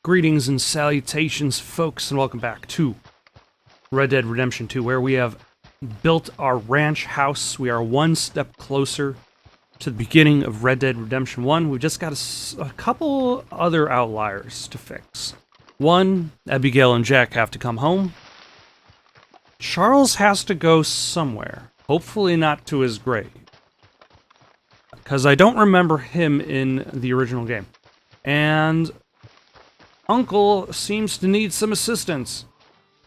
Greetings and salutations, folks, and welcome back to Red Dead Redemption 2, where we have built our ranch house. We are one step closer to the beginning of Red Dead Redemption 1. We've just got a couple other outliers to fix. One, Abigail and Jack have to come home. Charles has to go somewhere, hopefully not to his grave, because I don't remember him in the original game. And Uncle seems to need some assistance.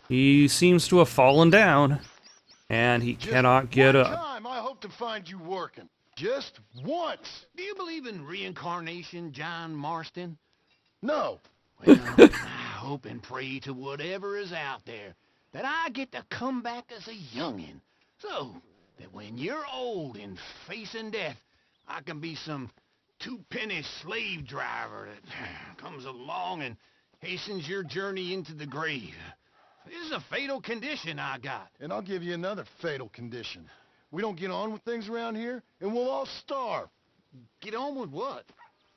He seems to have fallen down, and he cannot get up. I hope to find you working. Just once. Do you believe in reincarnation, John Marston? No. Well, I hope and pray to whatever is out there that I get to come back as a youngin', so that when you're old and facing death, I can be some two-penny slave driver that comes along and hastens your journey into the grave. This is a fatal condition I got. And I'll give you another fatal condition. We don't get on with things around here, and we'll all starve. Get on with what?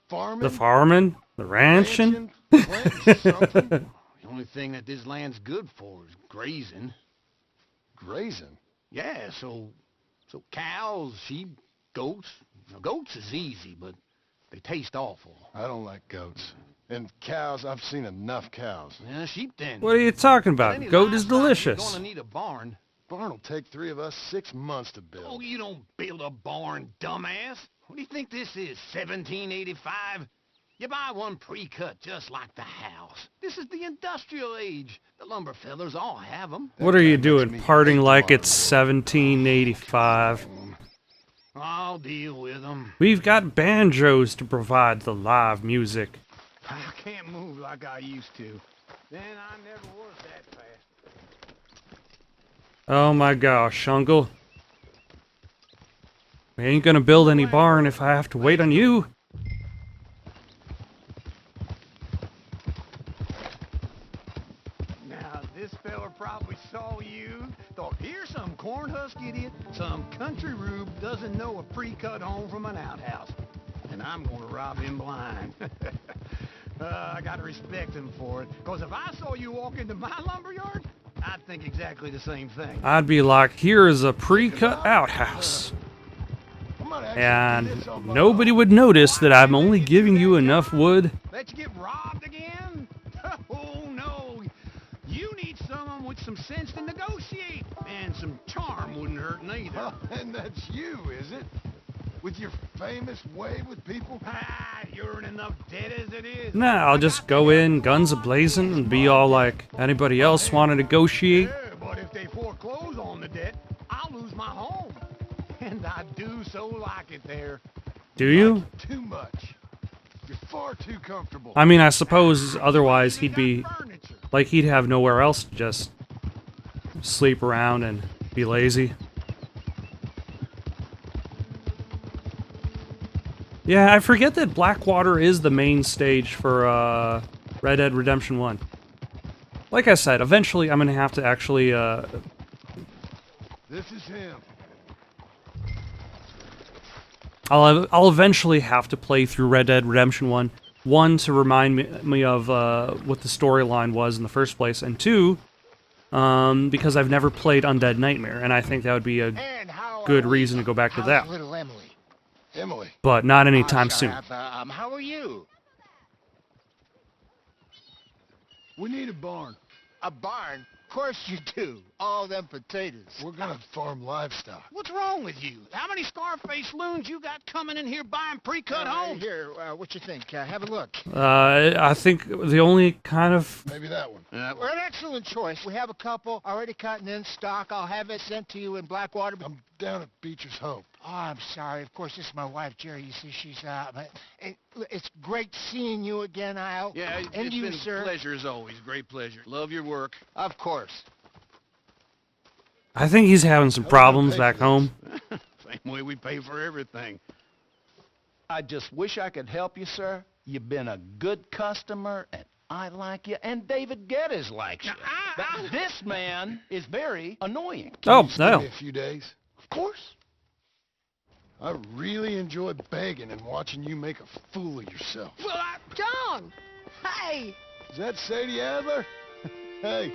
Farming? The farming? The ranching? Planting something? The only thing that this land's good for is grazing. Grazing? Yeah, so cows, sheep, goats. Now, goats is easy, but they taste awful. I don't like goats. And cows, I've seen enough cows. Yeah, sheep then. What are you talking about? Any Goat is livestock, delicious. You're gonna need a barn. Barn will take 3 of us 6 months to build. Oh, you don't build a barn, dumbass. What do you think this is, 1785? You buy one pre-cut just like the house. This is the industrial age. The lumber fellers all have them. What are you doing, parting like it's 1785? I'll deal with them. We've got banjos to provide the live music. I can't move like I used to. Then I never was that fast. Oh my gosh, Uncle. We ain't gonna build any barn if I have to wait on you. Now, this fella probably saw you, thought, here's some corn-husk idiot, some country rube doesn't know a pre-cut home from an outhouse. And I'm gonna rob him blind. I gotta respect him for it, because if I saw you walk into my lumberyard, I'd think exactly the same thing. I'd be like, here is a pre-cut outhouse. And nobody would notice that I'm only giving you enough wood. Let you get robbed again? Oh, no. You need someone with some sense to negotiate. And some charm wouldn't hurt neither. And that's you, is it? With your famous way with people? Ah, you're in enough debt as it is. Nah, I'll just go in, guns a-blazing, and be all like, anybody else want to negotiate? Yeah, but if they foreclose on the debt, I'll lose my home. And I do so like it there. Do you? Like it too much. You're far too comfortable. I mean, I suppose otherwise he'd be, like, he'd have nowhere else to just sleep around and be lazy. Yeah, I forget that Blackwater is the main stage for Red Dead Redemption 1. Like I said, eventually I'm gonna have to actually This is him. I'll eventually have to play through Red Dead Redemption 1. One, to remind me of what the storyline was in the first place, and two, because I've never played Undead Nightmare, and I think that would be a good reason to go back to that. Little Emily? Emily. But not anytime soon. How are you? We need a barn. A barn? Of course you do. All them potatoes. We're gonna farm livestock. What's wrong with you? How many Scarface loons you got coming in here buying pre-cut homes? Here, what you think? Have a look. I think the only kind of... Maybe that one. We're an excellent choice. We have a couple already cut and in stock. I'll have it sent to you in Blackwater. I'm down at Beecher's home. Oh, I'm sorry. Of course, this is my wife, Jerry. You see, she's it's great seeing you again, Al. Yeah, and it's you, been sir. a pleasure as always. Great pleasure. Love your work. Of course. I think he's having some problems back home. Same way we pay for everything. I just wish I could help you, sir. You've been a good customer, and I like you, and David Geddes likes you. But this man is very annoying. Oh, Give no. me a few days. Of course. I really enjoy begging and watching you make a fool of yourself. Well, John! Hey! Is that Sadie Adler? Hey,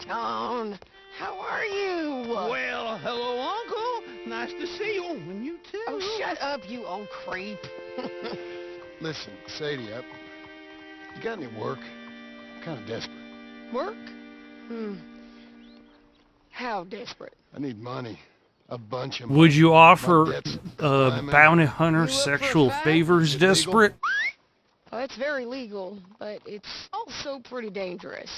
Tone, how are you? Well, hello, Uncle. Nice to see you. And you too. Oh, shut up, you old creep. listen, Sadie, you got any work? I'm kind of desperate. Work? How desperate? I need money. A bunch of Would you My offer debt's climbing. bounty hunter You look for sexual a fight? favors Is it legal? desperate? Oh, it's very legal, but it's also pretty dangerous.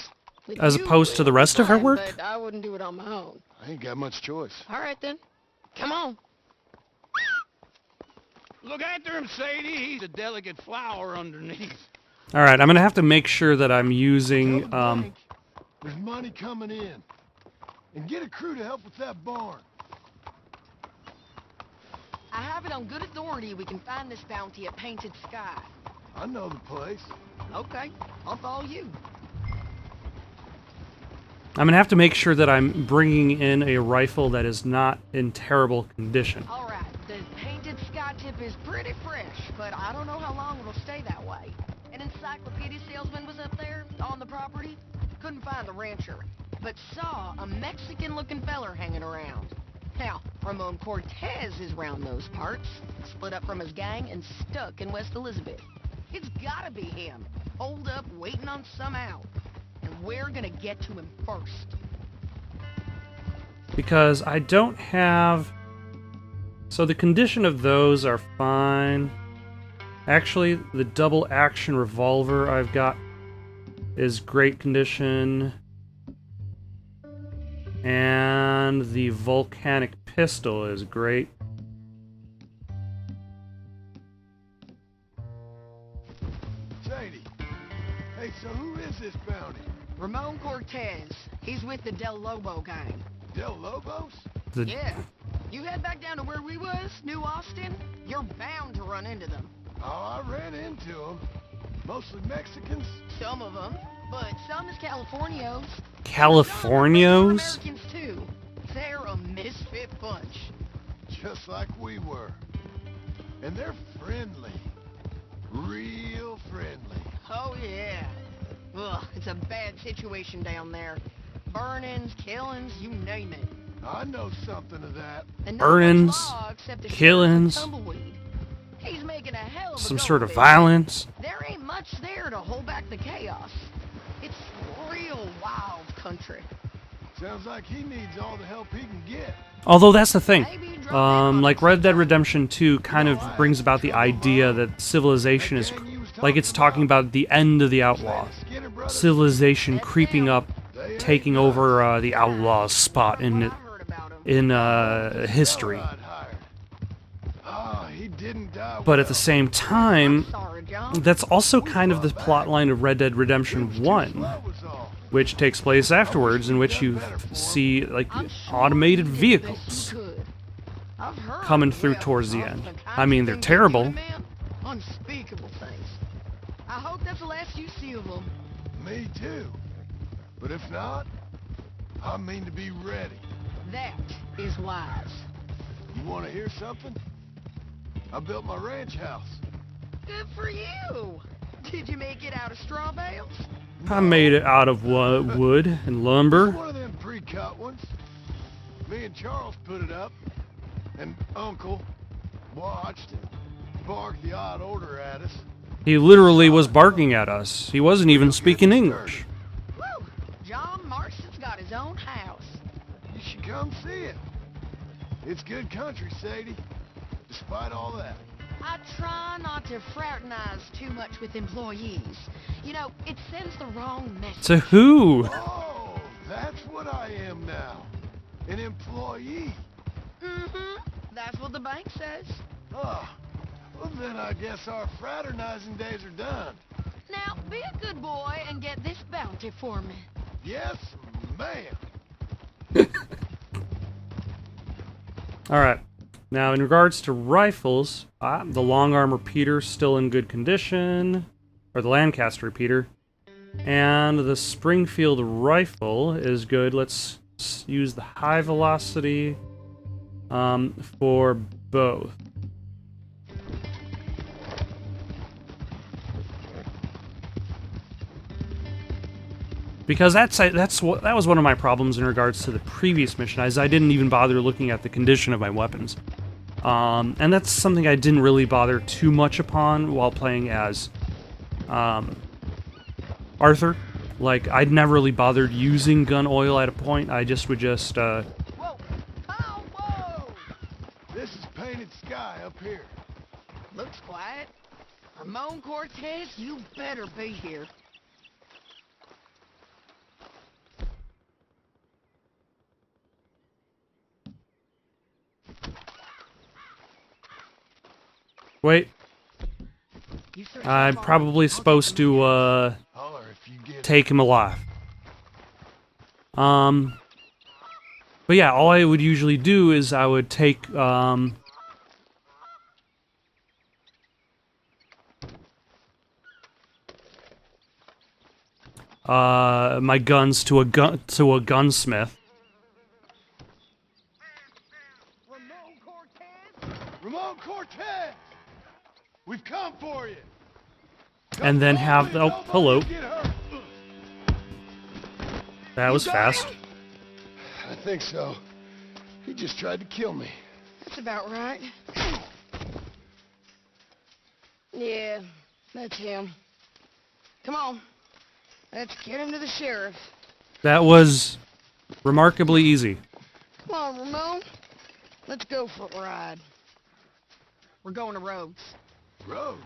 With As you, opposed to the it'll be rest of her fine, work? But I wouldn't do it on my own. I ain't got much choice. All right, then. Come on. Look after him, Sadie. He's a delicate flower underneath. All right, I'm gonna have to make sure that I'm Tell using. the bank there's money coming in. And get a crew to help with that barn. I have it on good authority we can find this bounty at Painted Sky. I know the place. Okay, I'll follow you. I'm gonna have to make sure that I'm bringing in a rifle that is not in terrible condition. All right, the Painted Sky tip is pretty fresh, but I don't know how long it'll stay that way. An encyclopedia salesman was up there on the property. Couldn't find the rancher, but saw a Mexican-looking feller hanging around. Now, Ramon Cortez is round those parts, split up from his gang and stuck in West Elizabeth. It's gotta be him, holed up waiting on some out. And we're gonna get to him first. Because I don't have... So the condition of those are fine. Actually, the double action revolver I've got is great condition. And the volcanic pistol is great. Sadie. Hey, so who is this bounty? Ramon Cortez. He's with the Del Lobo gang. Del Lobos? The, Yeah. You head back down to where we was, New Austin, you're bound to run into them. Oh, I ran into them. Mostly Mexicans. Some of them, but some is Californios. Californios? Some Americans too. They're a misfit bunch. Just like we were. And they're friendly. Real friendly. Oh yeah. Ugh, it's a bad situation down there. Burnings, killings, you name it. I know something of that. And Burnings, nothing's law except the killings, sheriff and tumbleweed. He's making a hell of a some go sort of it. violence. There ain't much there to hold back the chaos. It's real wild country. Sounds like he needs all the help he can get. Although that's the thing. Maybe drop in on Like us Red Dead sometime. Redemption 2 kind of brings about the idea that civilization is... Like it's talking about the end of the outlaw. Skinner brothers. Civilization creeping up, taking over the outlaw's spot What in I've heard about 'em. history. I'd hired. Ah, he didn't die But at well. the same time, Sorry, John. that's also kind of the plotline of Red Dead Redemption 1, Slow was all. which takes place afterwards, in which you see like I'm sure automated you did the best vehicles you could. I've heard coming of through well, towards the of end. the kinds I mean, of they're things they do terrible. to men. Unspeakable things. I hope that's the last you see of them. Me too. But if not, I mean to be ready. That is wise. You want to hear something? I built my ranch house. Good for you. Did you make it out of straw bales? I made it out of wood and It's lumber. one of them pre-cut ones. Me and Charles put it up, and Uncle watched and barked the odd order at us. He literally was barking at us. He wasn't even speaking English. Woo! John Marston's got his own house. You should come see it. It's good country, Sadie. Despite all that. I try not to fraternize too much with employees. You know, it sends the wrong message. To who? Oh, that's what I am now. An employee. Mm-hmm. That's what the bank says. Ah, well then I guess our fraternizing days are done. Now, be a good boy and get this bounty for me. Yes, ma'am. Alright. Now, in regards to rifles, the long arm repeater's still in good condition. Or the Lancaster repeater. And the Springfield rifle is good. Let's use the high velocity for both. Because that was one of my problems in regards to the previous mission, as I didn't even bother looking at the condition of my weapons. And that's something I didn't really bother too much upon while playing as Arthur. Like, I'd never really bothered using gun oil at a point. I just would just, Whoa! Oh, whoa! This is painted sky up here. Looks quiet. Ramon Cortez, you better be here. Wait, You search I'm that probably I'll supposed take them. to, Holler if you get take him alive. But yeah, all I would usually do is I would take, my guns to a gunsmith. Ramon Cortez? Ramon Cortez! We've come for you! And then have the... Oh, Nobody hello. get hurt. That was fast. I think so. He just tried to kill me. That's about right. Yeah, that's him. Come on. Let's get him to the sheriff. That was remarkably easy. Come on, Ramon. Let's go for a ride. We're going to Rhodes. Rhodes?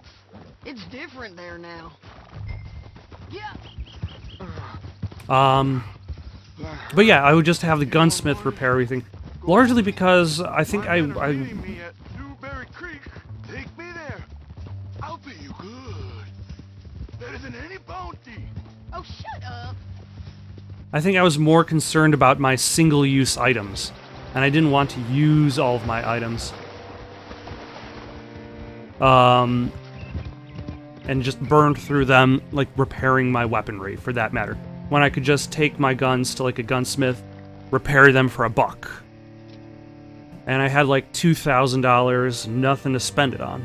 It's different there now. Yeah. But yeah, I would just have the gunsmith repair everything. Largely because I think Meet me at Newberry Creek. Take me there. I'll pay you good. Better than any bounty. Oh, shut up. I think I was more concerned about my single-use items, and I didn't want to use all of my items. And just burned through them, like, repairing my weaponry, for that matter. When I could just take my guns to, like, a gunsmith, repair them for $1. And I had, like, $2,000, nothing to spend it on.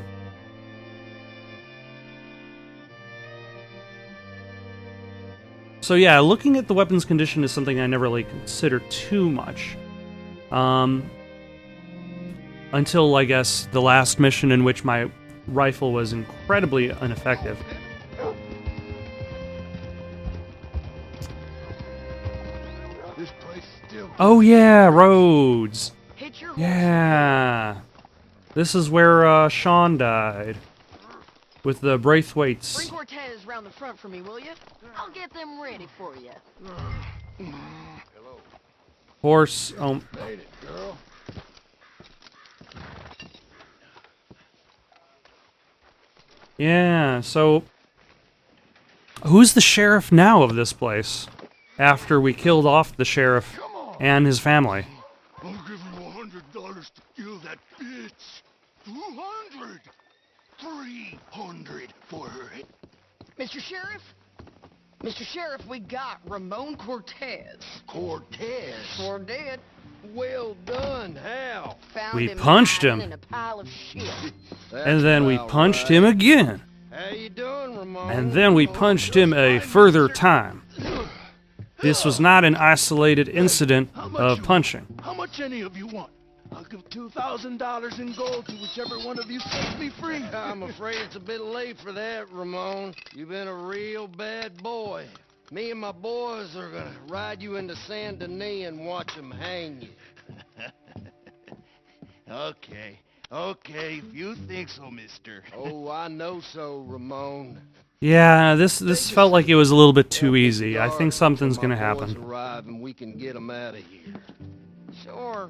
So yeah, looking at the weapon's condition is something I never really considered too much. Until, I guess, the last mission in which my rifle was incredibly ineffective. This place is still... Oh yeah, Rhodes! Hit your horse. Yeah! This is where Sean died. With the Braithwaites. Bring Cortez round the front for me, will you? I'll get them ready for you. Hello. Horse. Oh, Made it, girl. yeah, so... Who's the sheriff now of this place? After we killed off the sheriff Come on. and his family. I'll give you $100 to kill that bitch. 200. 300 for it. Mr. Sheriff? Mr. Sheriff, we got Ramon Cortez. Cortez. Sure did. Well done. How? Found We him punched hiding him. in a pile of shit. And then we punched him again. How you doing, Ramon? And then we punched him a further time. This was not an isolated incident of punching. How much any of you want? I'll give $2,000 in gold to whichever one of you sets me free. I'm afraid it's a bit late for that, Ramon. You've been a real bad boy. Me and my boys are gonna ride you into Saint Denis and watch them hang you. Okay, if you think so, mister. Oh, I know so, Ramon. Yeah, this felt like it was a little bit too easy. I think something's gonna My boys happen. arrive and we can get them out of here. Sure.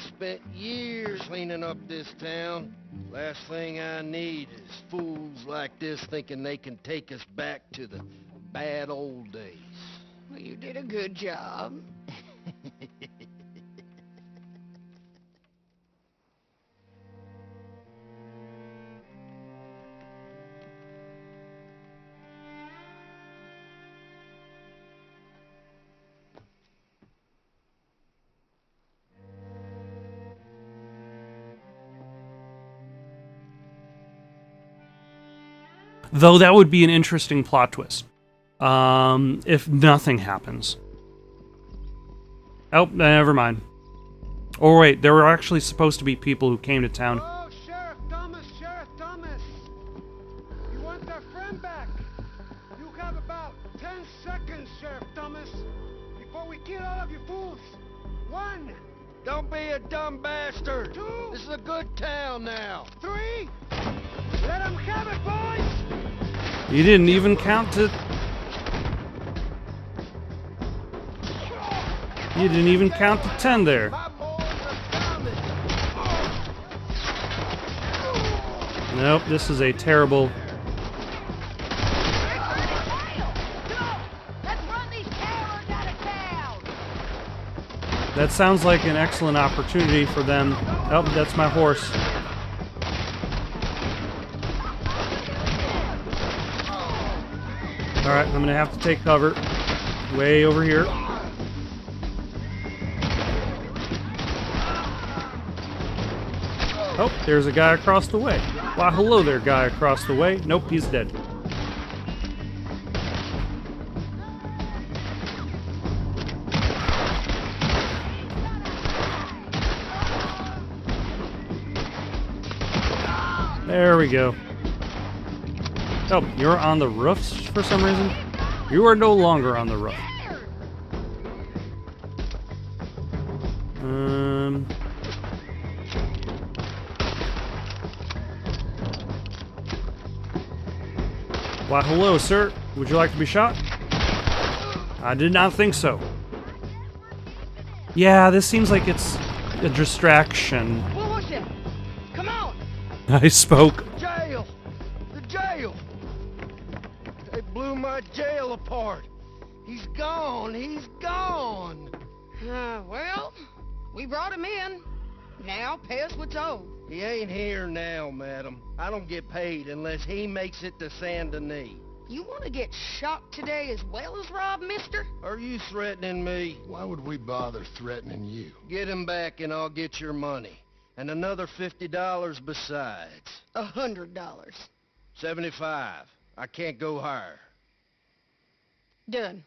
Spent years cleaning up this town. Last thing I need is fools like this thinking they can take us back to the bad old days. Well, you did a good job. Though that would be an interesting plot twist. if nothing happens. Oh, never mind. Oh wait, there were actually supposed to be people who came to town. Oh, Sheriff Thomas, Sheriff Thomas! You want our friend back? You have about 10 seconds, Sheriff Thomas, before we kill all of you fools. 1, Don't be a dumb bastard. 2, This is a good town now. 3. Let them have it, boys! You didn't even count to... You didn't even count to 10 there. My boys are coming. Nope, this is a terrible... Let's run these cowards out of town! That sounds like an excellent opportunity for them. Oh, that's my horse. Alright, I'm gonna have to take cover. Way over here. Oh, there's a guy across the way. Why, hello there, guy across the way. Nope, he's dead. There we go. Oh, you're on the roofs for some reason? You are no longer on the roof. Why, hello, sir. Would you like to be shot? I did not think so. Yeah, this seems like it's a distraction. What was it? Come on! I spoke. Jail! The jail! They blew my jail apart. He's gone. He's gone. Well, we brought him in. Now pay us what's owed. He ain't here now, madam. I don't get paid unless he makes it to Saint Denis. You want to get shot today as well as rob, mister? Are you threatening me? Why would we bother threatening you? Get him back and I'll get your money. And another $50 besides. $100. 75. I can't go higher. Done.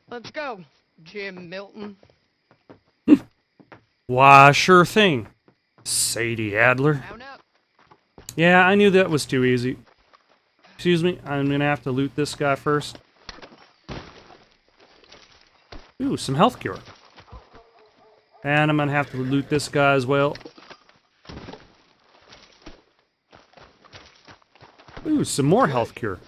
Let's go, Jim Milton. Why, sure thing. Sadie Adler. Mount up. Yeah, I knew that was too easy. Excuse me, I'm gonna have to loot this guy first. Ooh, some health cure. And I'm gonna have to loot this guy as well. Ooh, some more health cure.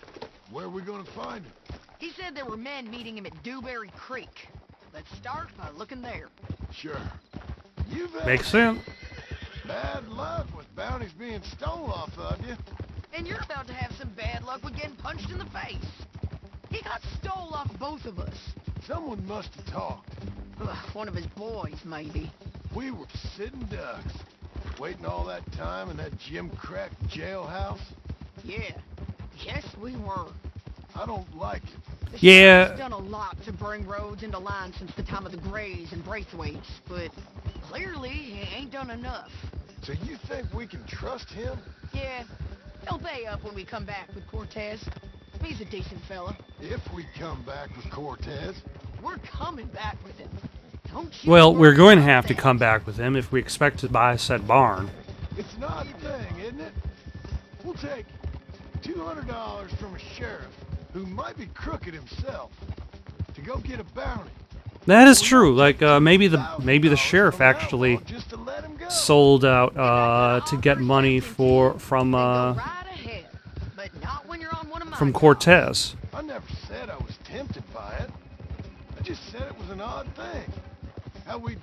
Where are we gonna find him? He said there were men meeting him at Dewberry Creek. Let's start by looking there. Sure. You've had Makes sense. bad luck with bounties being stole off of you. And you're about to have some bad luck with getting punched in the face. He got stole off both of us. Someone must have talked. Ugh, one of his boys, maybe. We were sitting ducks, waiting all that time in that Jim Crack jailhouse. Yeah. Yes, we were. I don't like it. The Yeah. sheriff's done a lot to bring roads into line since the time of the Grays and Braithwaites, but clearly he ain't done enough. So you think we can trust him? Yeah, he'll pay up when we come back with Cortez. He's a decent fella. If we come back with Cortez? We're coming back with him. Don't you Well, we're worry going to about have to that. come back with him if we expect to buy said barn. It's an odd thing, isn't it? We'll take $200 from a sheriff who might be crooked himself to go get a bounty. That is true. Like maybe the sheriff actually Just to let him go. sold out to get money from Go right ahead, but not when you're on one of my from jobs. Cortez. I never said I was tempted by it. I just said it was an odd thing. How we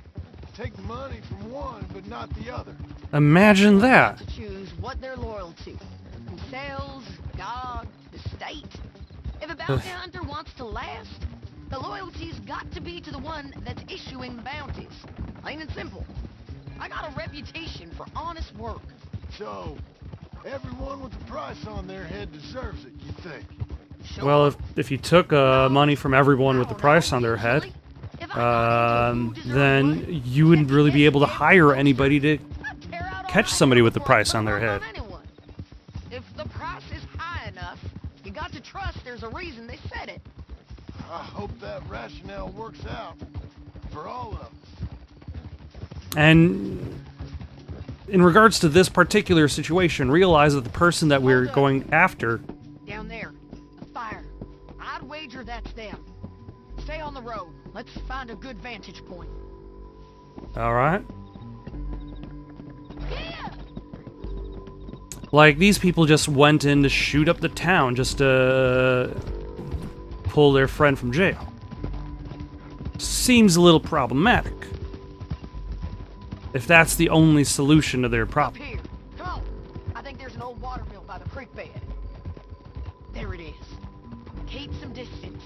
take money from one but not the other. Imagine that. To choose what they're loyal to. Themselves, God, the state. If a bounty hunter wants to last, the loyalty's got to be to the one that's issuing the bounties. Plain and simple. I got a reputation for honest work. So, everyone with a price on their head deserves it, you think? Sure. Well, if you took money from everyone with the price on their head, then you wouldn't really be able to hire anybody to catch somebody with the price on their head. If the price is high enough, you got to trust there's a reason they said it. I hope that rationale works out for all of us. And in regards to this particular situation, realize that the person that we're Hold up. going after... Down there, a fire. I'd wager that's them. Stay on the road. Let's find a good vantage point. Alright. Yeah! Like, these people just went in to shoot up the town just to pull their friend from jail. Seems a little problematic. If that's the only solution to their Up problem. here. Come on. I think there's an old water mill by the creek bed. There it is. Keep some distance.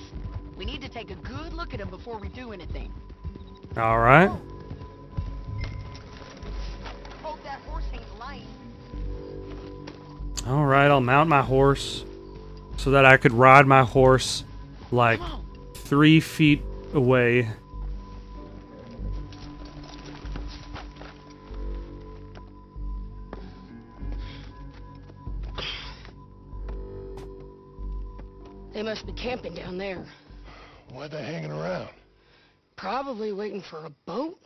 We need to take a good look at them before we do anything. Alright. Hope that horse ain't lame. Alright, I'll mount my horse so that I could ride my horse like Come on. 3 feet away. They must be camping down there. Why they hanging around? Probably waiting for a boat.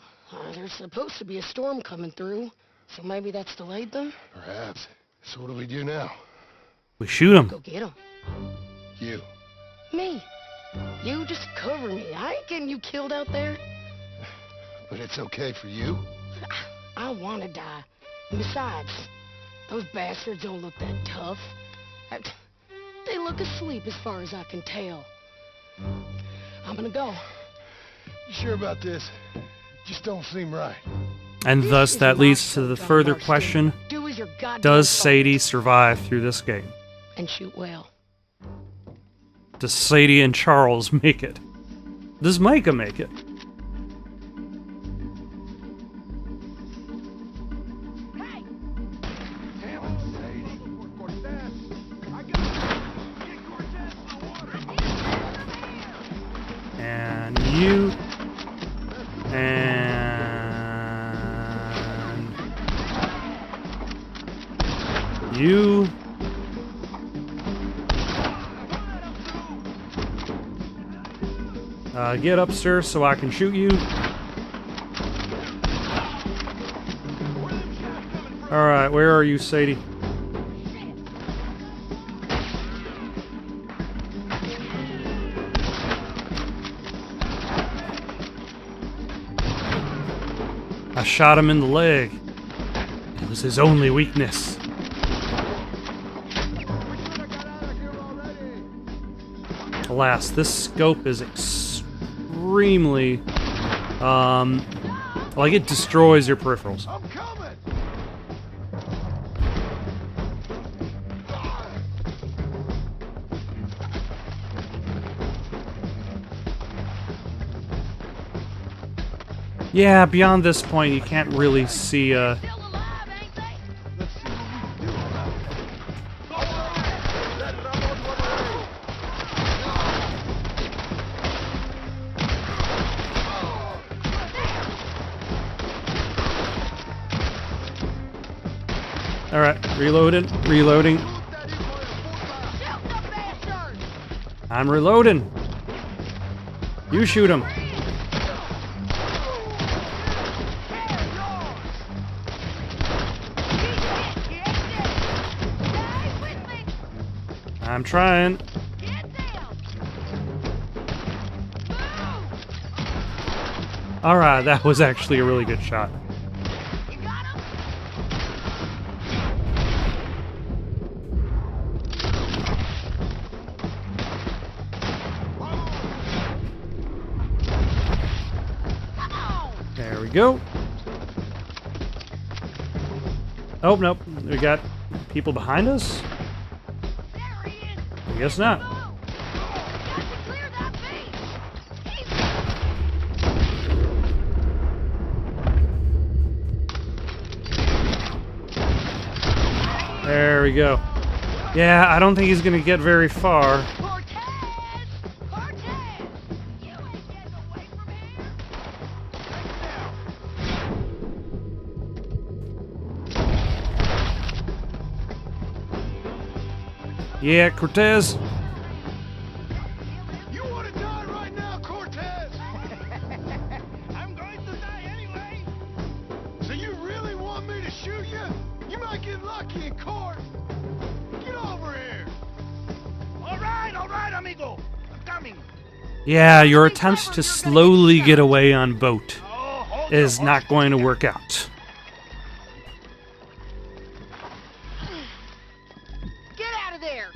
There's supposed to be a storm coming through, so maybe that's delayed them. Perhaps. So what do we do now? We shoot them. Go get them. You. Me. You just cover me. I ain't getting you killed out there. But it's okay for you? I want to die. And besides, those bastards don't look that tough. They look asleep as far as I can tell. I'm gonna go. You sure about this? Just don't seem right. And This thus is that my leads to show, the John further Marston. question, Do as your goddamn does thoughts. Sadie survive through this game? And shoot well. Does Sadie and Charles make it? Does Micah make it? Hey! Damn it, Sadie. Cortez. I got get Cortez in the water. And you... And... You... Get up, sir, so I can shoot you. Alright, where are you, Sadie? I shot him in the leg. It was his only weakness. Alas, this scope is extremely, like it destroys your peripherals. I'm coming. Yeah, beyond this point, you can't really see, Still alive, ain't they? Let's see what we can do about it. Alright, reloading. Shoot the bastards! I'm reloading. You shoot him. I'm trying. Alright, that was actually a really good shot. There we go. Oh, nope. We got people behind us? I guess not. There we go. Yeah, I don't think he's gonna get very far. Yeah, Cortez. Yeah, your attempts to slowly get away on boat is not going to work out. Get out of there!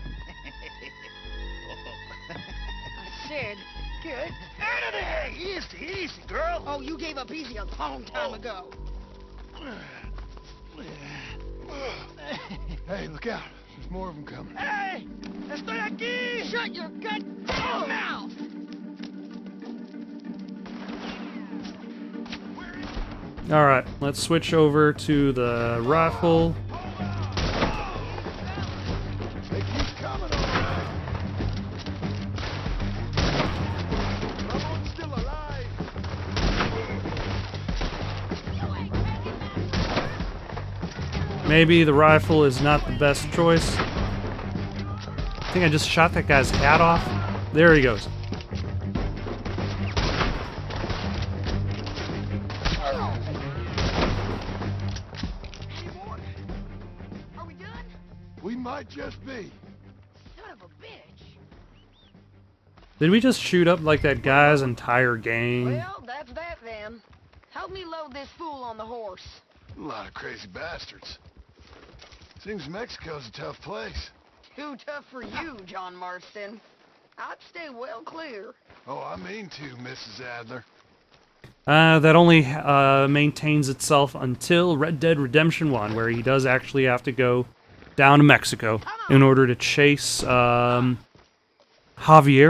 I said, get out of there! Easy, easy, girl. Oh, you gave up easy a long time ago. Hey, look out. There's more of them coming. Hey! Estoy aquí! Shut your goddamn mouth! Alright, let's switch over to the rifle. They keep coming, all right. Someone's still alive. Maybe the rifle is not the best choice. I think I just shot that guy's hat off. There he goes. Are we done? We might just be. Son of a bitch. Did we just shoot up like that guy's entire gang? Well, that's that then. Help me load this fool on the horse. A lot of crazy bastards. Seems Mexico's a tough place. Too tough for you, John Marston. I'd stay well clear. Oh, I mean to, Mrs. Adler. That only maintains itself until Red Dead Redemption 1, where he does actually have to go down to Mexico in order to chase Javier,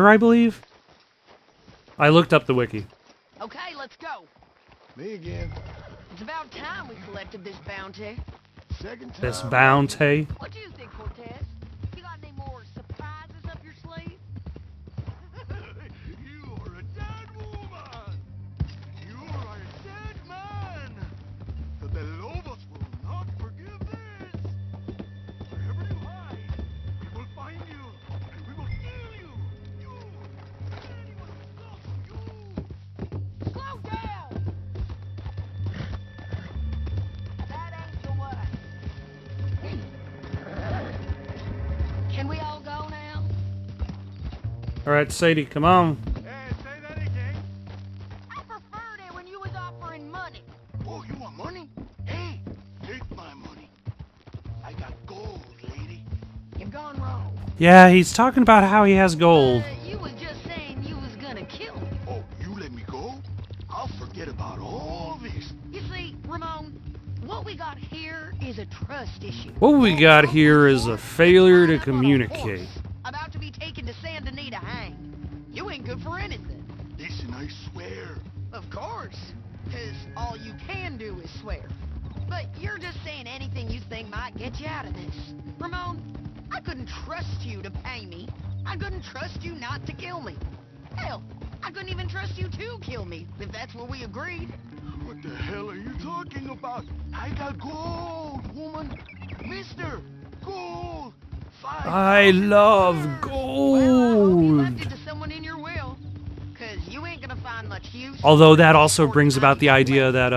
I believe? I looked up the wiki. Okay, let's go. Me again. It's about time we collected this bounty. Second time. This bounty. What do you think, Cortez? You got any more surprises up your sleeve? You are a dead woman. You are a dead man. The Lobos will not forgive this. Wherever you hide, we will find you. We will kill you. You. Anyone who you. Slow down! That ain't the way. Can we all go now? Alright, Sadie, come on. Hey, say that again. I preferred it when you was offering money. Oh, you want money? Hey, take my money. I got gold, lady. You've gone wrong. Yeah, he's talking about how he has gold. You was just saying you was gonna kill me. Oh, you let me go? I'll forget about all this. You see, Ramon, what we got here is a trust issue. What we got here is a failure to communicate. About to be taken to Santa Anita hang. You ain't good for anything. Listen, I swear. Of course, because all you can do is swear. But you're just saying anything you think might get you out of this. Ramon, I couldn't trust you to pay me. I couldn't trust you not to kill me. Hell, I couldn't even trust you to kill me, if that's what we agreed. What the hell are you talking about? I got gold, woman. Mister, gold. I love Well, I hope you gold. left it to someone in your will, because you ain't gonna find much use. Although that also brings about the idea that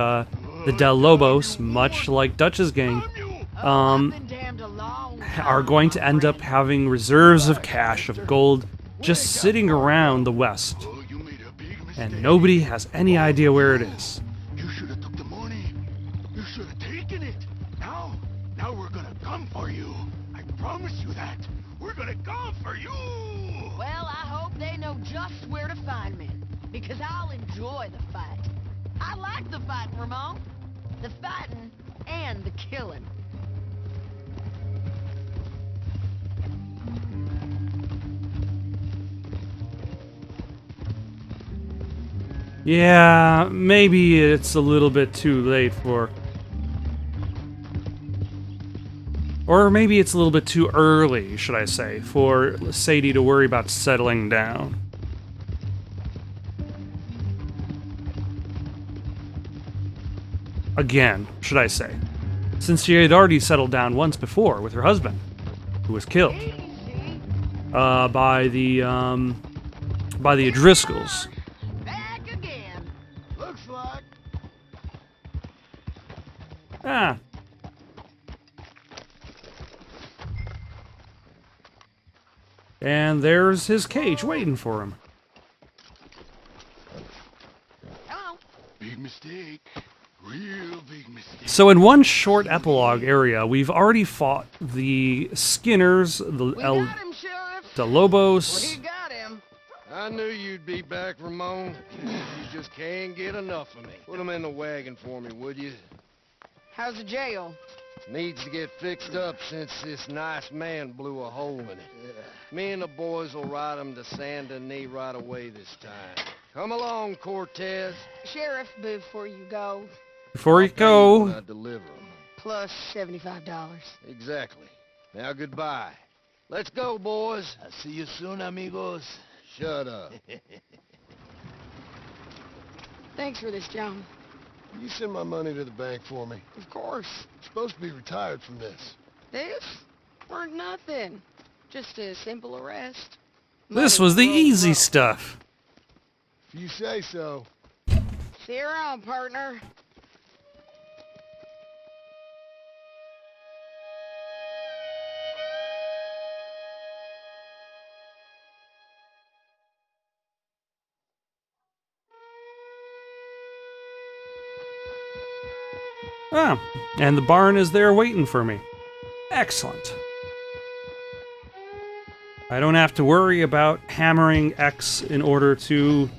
the Del Lobos, much like Dutch's gang, I've been damned a long are time, going to my end up friend. having reserves of cash, of gold, just sitting around the West. Oh, you made a big mistake. And nobody has any idea where it is. You should have took the money. You should have taken it. Now we're gonna come for you. I promise you that. We're gonna come for you. Well, I hope they know just where to find me, because I'll enjoy the fight. I like the fighting, Ramon. The fighting and the killing. Yeah, maybe it's a little bit too late for... Or maybe it's a little bit too early, should I say, for Sadie to worry about settling down. Again, should I say. Since she had already settled down once before with her husband, who was killed Easy. by the O'Driscolls. Back again. Looks like. Ah. And there's his cage waiting for him. Hello. Big mistake. Real big mistake. So in one short epilogue area, we've already fought the Skinners, the We got him, Sheriff. the Lobos. We got him. I knew you'd be back, Ramon. You just can't get enough of me. Put him in the wagon for me, would you? How's the jail? Needs to get fixed up since this nice man blew a hole in it. Me and the boys will ride him to Saint Denis right away this time. Come along, Cortez. Sheriff, before you go, Before you When go, I deliver him. plus $75. Exactly. Now goodbye. Let's go, boys. I'll see you soon, amigos. Shut up. Thanks for this, John. You send my money to the bank for me. Of course. I'm supposed to be retired from this. This weren't nothing. Just a simple arrest. this Money was the rolled easy roll. stuff. If you say so. See you around, partner. Ah, and the barn is there waiting for me. Excellent. I don't have to worry about hammering X in order to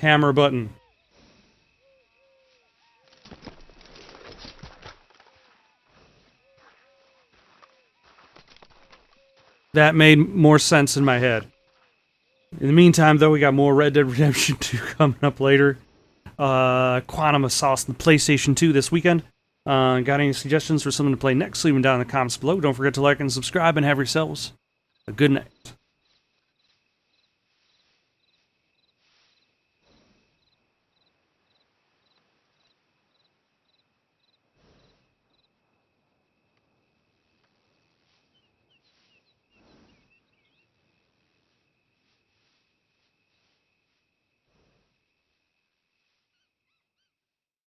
hammer button. That made more sense in my head. In the meantime, though, we got more Red Dead Redemption 2 coming up later. Quantum of Solace on the PlayStation 2 this weekend. Got any suggestions for something to play next? Leave them down in the comments below. Don't forget to like and subscribe, and have yourselves a good night.